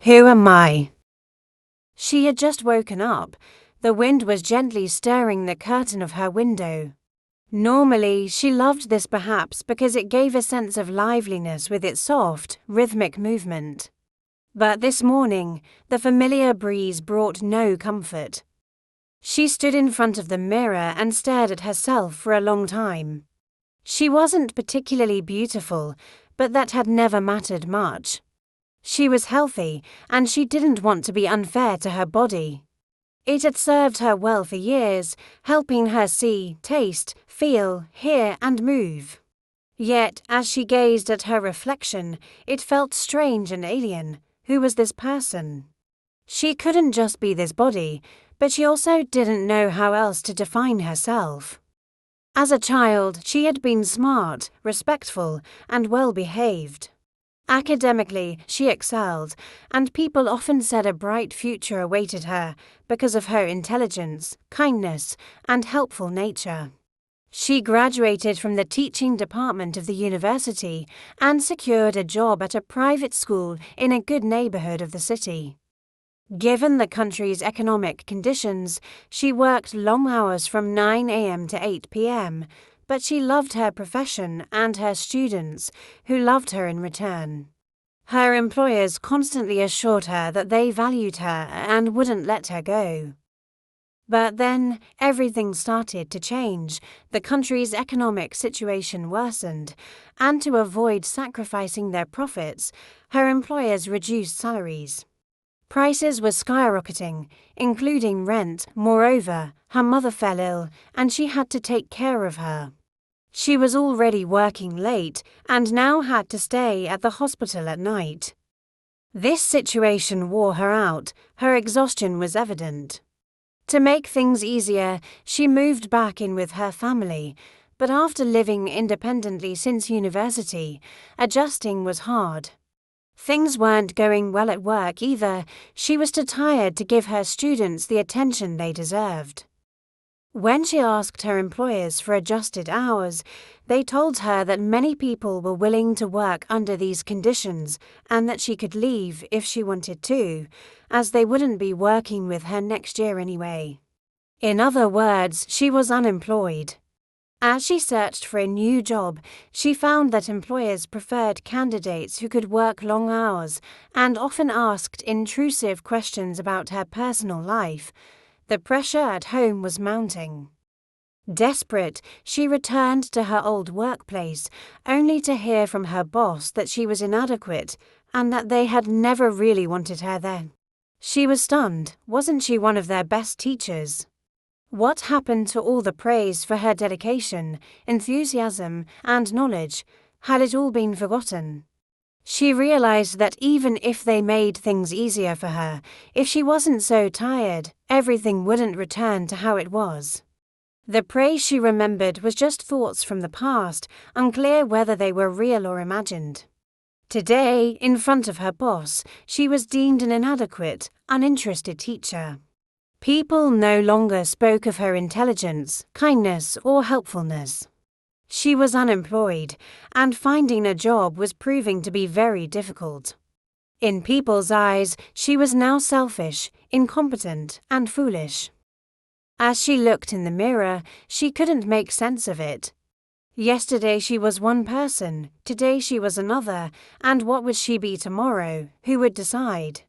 Who am I? She had just woken up. The wind was gently stirring the curtain of her window. Normally, she loved this perhaps because it gave a sense of liveliness with its soft, rhythmic movement. But this morning, the familiar breeze brought no comfort. She stood in front of the mirror and stared at herself for a long time. She wasn't particularly beautiful, but that had never mattered much. She was healthy, and she didn't want to be unfair to her body. It had served her well for years, helping her see, taste, feel, hear, and move. Yet, as she gazed at her reflection, it felt strange and alien. Who was this person? She couldn't just be this body, but she also didn't know how else to define herself. As a child, she had been smart, respectful, and well-behaved. Academically, she excelled, and people often said a bright future awaited her because of her intelligence, kindness, and helpful nature. She graduated from the teaching department of the university and secured a job at a private school in a good neighborhood of the city. Given the country's economic conditions, she worked long hours from 9 a.m. to 8 p.m., but she loved her profession and her students, who loved her in return. Her employers constantly assured her that they valued her and wouldn't let her go. But then, everything started to change. The country's economic situation worsened, and to avoid sacrificing their profits, her employers reduced salaries. Prices were skyrocketing, including rent. Moreover, her mother fell ill, and she had to take care of her. She was already working late and now had to stay at the hospital at night. This situation wore her out. Her exhaustion was evident. To make things easier, she moved back in with her family, but after living independently since university, adjusting was hard. Things weren't going well at work either. She was too tired to give her students the attention they deserved. When she asked her employers for adjusted hours, they told her that many people were willing to work under these conditions and that she could leave if she wanted to, as they wouldn't be working with her next year anyway. In other words, she was unemployed. As she searched for a new job, she found that employers preferred candidates who could work long hours and often asked intrusive questions about her personal life. The pressure at home was mounting. Desperate, she returned to her old workplace, only to hear from her boss that she was inadequate and that they had never really wanted her there. She was stunned. Wasn't she one of their best teachers? What happened to all the praise for her dedication, enthusiasm, and knowledge? Had it all been forgotten? She realized that even if they made things easier for her, if she wasn't so tired, everything wouldn't return to how it was. The praise she remembered was just thoughts from the past, unclear whether they were real or imagined. Today, in front of her boss, she was deemed an inadequate, uninterested teacher. People no longer spoke of her intelligence, kindness, or helpfulness. She was unemployed, and finding a job was proving to be very difficult. In people's eyes, she was now selfish, incompetent, and foolish. As she looked in the mirror, she couldn't make sense of it. Yesterday she was one person, today she was another, and what would she be tomorrow? Who would decide?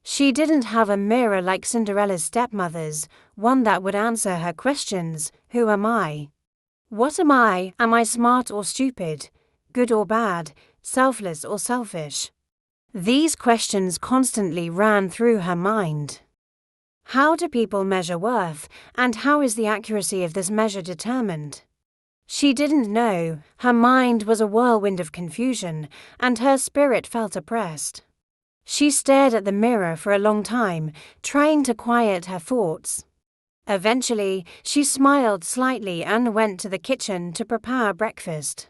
She didn't have a mirror like Cinderella's stepmother's, one that would answer her questions. Who am I? What am I? Am I smart or stupid? Good or bad? Selfless or selfish? These questions constantly ran through her mind. How do people measure worth, and how is the accuracy of this measure determined? She didn't know. Her mind was a whirlwind of confusion, and her spirit felt oppressed. She stared at the mirror for a long time, trying to quiet her thoughts. Eventually, she smiled slightly and went to the kitchen to prepare breakfast.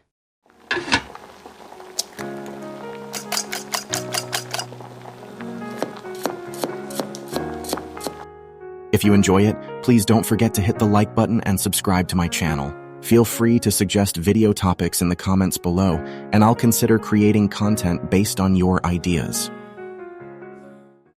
If you enjoy it, please don't forget to hit the like button and subscribe to my channel. Feel free to suggest video topics in the comments below, and I'll consider creating content based on your ideas.